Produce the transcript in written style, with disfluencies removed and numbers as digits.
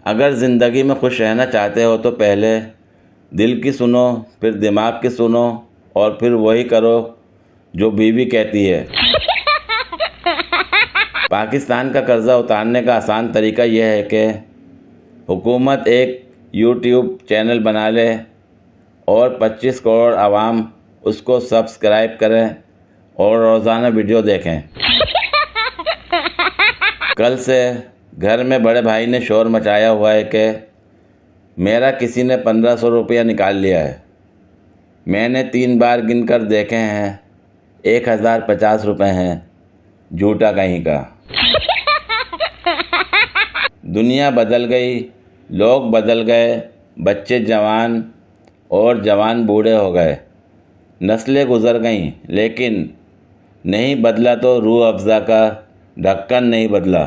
अगर ज़िंदगी में खुश रहना चाहते हो तो पहले दिल की सुनो, फिर दिमाग की सुनो और फिर वही करो जो बीवी कहती है। पाकिस्तान का कर्ज़ा उतारने का आसान तरीका यह है कि हुकूमत एक यूट्यूब चैनल बना ले और 25 करोड़ आवाम उसको सब्सक्राइब करें और रोज़ाना वीडियो देखें। कल से घर में बड़े भाई ने शोर मचाया हुआ है कि मेरा किसी ने 1500 रुपया निकाल लिया है। मैंने 3 बार गिनकर देखे हैं, 1050 रुपये हैं। झूठा कहीं का। दुनिया बदल गई, लोग बदल गए, बच्चे जवान और जवान बूढ़े हो गए, नस्लें गुज़र गईं, लेकिन नहीं बदला तो रूह अफ़ज़ा का ढक्कन नहीं बदला।